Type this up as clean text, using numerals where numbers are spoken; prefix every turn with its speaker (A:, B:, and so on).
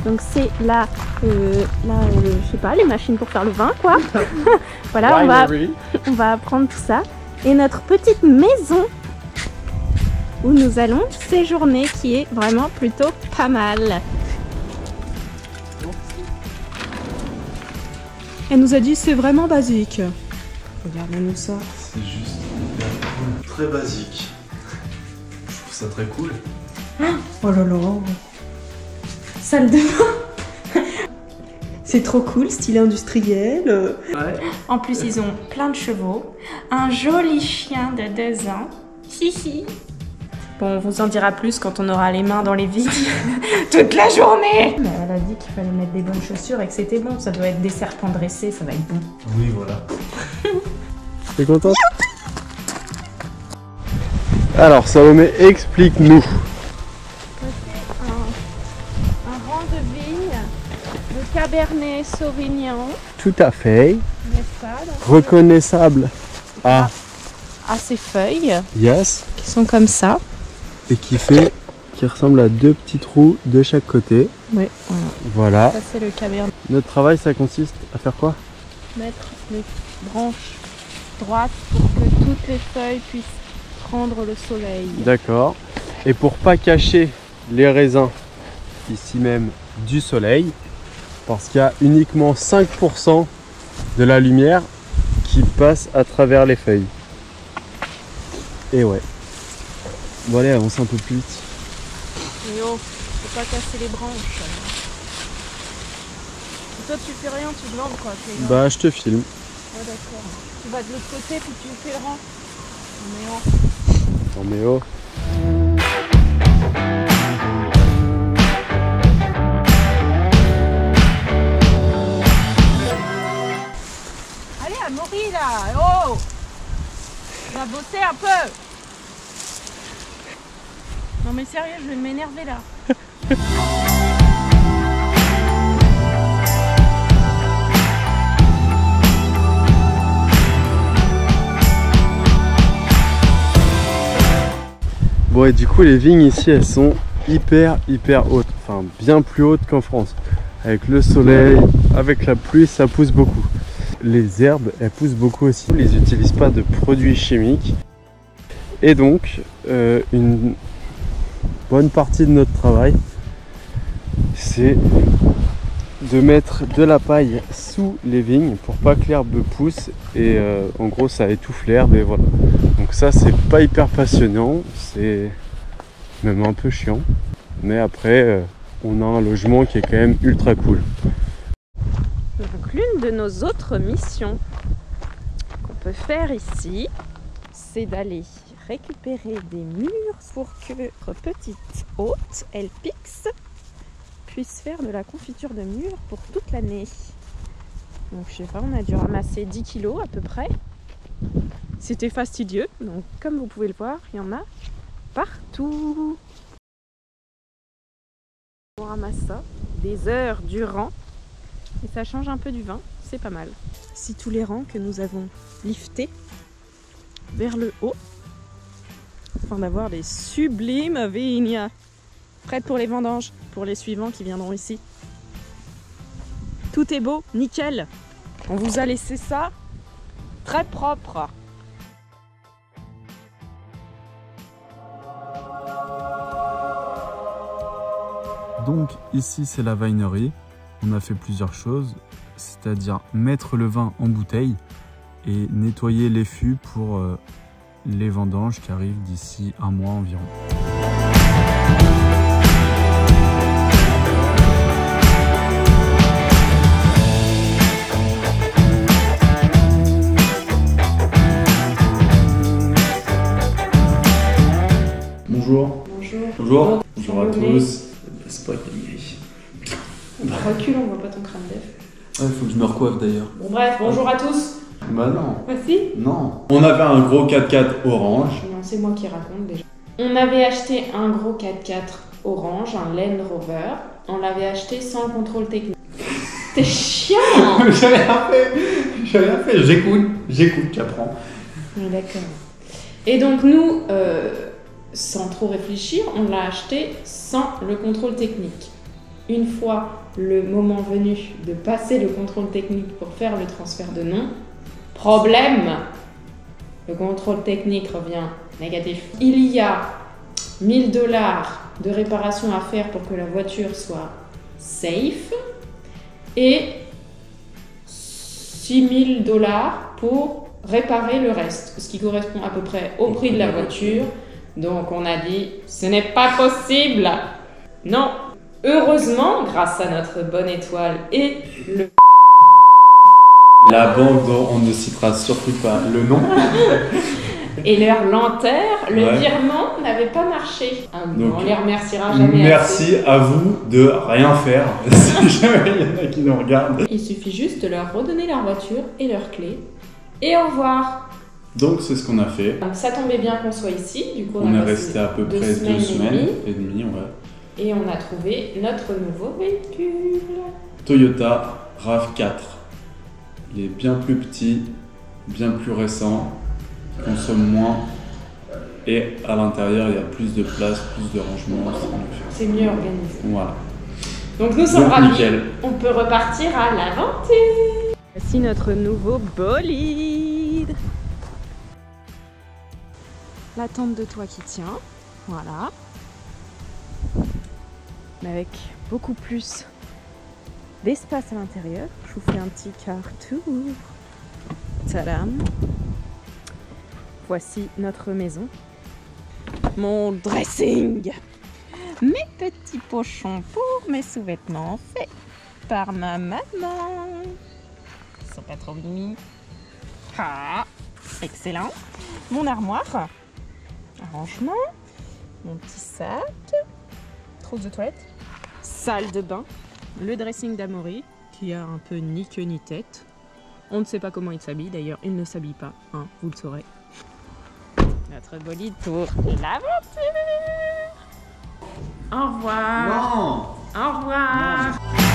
A: Donc c'est je sais pas, les machines pour faire le vin quoi. Voilà, on va prendre tout ça. Et notre petite maison où nous allons séjourner qui est vraiment plutôt pas mal. Elle nous a dit c'est vraiment basique. Regardez-nous ça.
B: C'est juste cool. Très basique. Je trouve ça très cool.
A: Oh là là. Salle de bain. C'est trop cool, style industriel.
B: Ouais.
A: En plus, ils ont plein de chevaux. Un joli chien de 2 ans. Hihi. Bon, on vous en dira plus quand on aura les mains dans les vides toute la journée. Mais elle a dit qu'il fallait mettre des bonnes chaussures et que c'était bon. Ça doit être des serpents dressés, ça va être bon.
B: Oui, voilà.
C: T'es contente? Alors, Salomé, explique-nous.
A: Un rang de vignes de Cabernet Sauvignon.
C: Tout à fait.
A: N'est-ce pas?
C: Reconnaissable à
A: ces feuilles
C: yes.
A: qui sont comme ça.
C: Et qui ressemble à 2 petits trous de chaque côté.
A: Oui, voilà.
C: Voilà.
A: Ça c'est le Cabernet.
C: Notre travail, ça consiste à faire quoi?
A: Mettre les branches droites pour que toutes les feuilles puissent prendre le soleil.
C: D'accord. Et pour pas cacher les raisins ici même du soleil, parce qu'il y a uniquement 5% de la lumière qui passe à travers les feuilles. Et ouais. Bon allez, avance un peu plus vite.
A: Mais oh, faut pas casser les branches. Et toi tu fais rien, tu glandes quoi.
C: Bah je te filme.
A: Ah d'accord. Tu vas de l'autre côté puis tu fais le rang. Mais oh.
C: Non mais oh.
A: Allez Amaury là, oh. On va bosser un peu. Non mais sérieux, je vais m'énerver là.
C: Bon et du coup les vignes ici elles sont hyper hautes, enfin bien plus hautes qu'en France. Avec le soleil, avec la pluie, ça pousse beaucoup. Les herbes elles poussent beaucoup aussi. Ils n'utilisent pas de produits chimiques. Et donc une bonne partie de notre travail c'est de mettre de la paille sous les vignes pour pas que l'herbe pousse et en gros ça étouffe l'herbe et voilà. Donc ça c'est pas hyper passionnant, c'est même un peu chiant, mais après on a un logement qui est quand même ultra cool.
A: Donc l'une de nos autres missions qu'on peut faire ici, c'est d'aller récupérer des murs pour que notre petite hôte, Elpix, puisse faire de la confiture de mûres pour toute l'année. Donc je sais pas, on a dû ramasser 10 kilos à peu près. C'était fastidieux, donc comme vous pouvez le voir, il y en a partout. On ramasse ça des heures durant et ça change un peu du vin, c'est pas mal. Si tous les rangs que nous avons liftés vers le haut, afin d'avoir des sublimes vignes prêtes pour les vendanges, pour les suivants qui viendront ici. Tout est beau, nickel. On vous a laissé ça très propre.
B: Donc ici c'est la vinerie. On a fait plusieurs choses, c'est-à-dire mettre le vin en bouteille et nettoyer les fûts pour les vendanges qui arrivent d'ici un mois environ. Bonjour.
A: Bonjour.
B: Bonjour. Bonjour à tous. C'est pas
A: Recule, on voit pas ton crâne d'œuf.
B: Il faut que je me recoiffe d'ailleurs.
A: Bon bref, bonjour à tous.
B: Bah non.
A: Voici.
B: Non. On avait un gros 4x4 orange.
A: Non, c'est moi qui raconte déjà. On avait acheté un gros 4x4 orange, un Land Rover. On l'avait acheté sans contrôle technique. C'est chiant.
B: J'ai rien fait. J'écoute, j'apprends.
A: Oui, d'accord. Et donc nous, sans trop réfléchir, on l'a acheté sans le contrôle technique. une fois le moment venu de passer le contrôle technique pour faire le transfert de nom, problème, le contrôle technique revient négatif. Il y a 1000 $ de réparation à faire pour que la voiture soit safe et 6000 $ pour réparer le reste, ce qui correspond à peu près au prix de la voiture. Donc on a dit, ce n'est pas possible. Non. Heureusement, grâce à notre bonne étoile et le...
B: La banque dont on ne citera surtout pas le nom.
A: et leur lenteur, le
B: Ouais.
A: virement n'avait pas marché.
B: Donc,
A: on les remerciera jamais
B: Merci
A: assez.
B: à vous de rien faire. Si jamais il y en a qui nous regardent.
A: Il suffit juste de leur redonner leur voiture et leurs clés. Et au revoir.
B: Donc c'est ce qu'on a fait.
A: Donc, ça tombait bien qu'on soit ici. Du coup,
B: On
A: a
B: est
A: passé
B: resté à peu près 2 semaines et demie, ouais.
A: Et on a trouvé notre nouveau véhicule.
B: Toyota RAV4. Il est bien plus petit, bien plus récent, il consomme moins et à l'intérieur il y a plus de place, plus de rangement.
A: C'est mieux organisé.
B: Voilà.
A: Donc nous sommes
B: Donc
A: ravis.
B: nickel.
A: On peut repartir à l'aventure. Voici notre nouveau bolide. La tente de toit qui tient. Voilà. Mais avec beaucoup plus d'espace à l'intérieur. Je vous fais un petit car tour. Tadam! Voici notre maison. Mon dressing. Mes petits pochons pour mes sous-vêtements faits par ma maman. Ils sont pas trop mimi. Ah, excellent. Mon armoire. Arrangement. Mon petit sac. Trousse de toilette. Salle de bain. Le dressing d'Amaury qui a un peu ni queue ni tête. On ne sait pas comment il s'habille, d'ailleurs il ne s'habille pas, hein, vous le saurez. Notre bolide pour l'aventure. Au revoir.
B: Non.
A: Au revoir.
B: Non.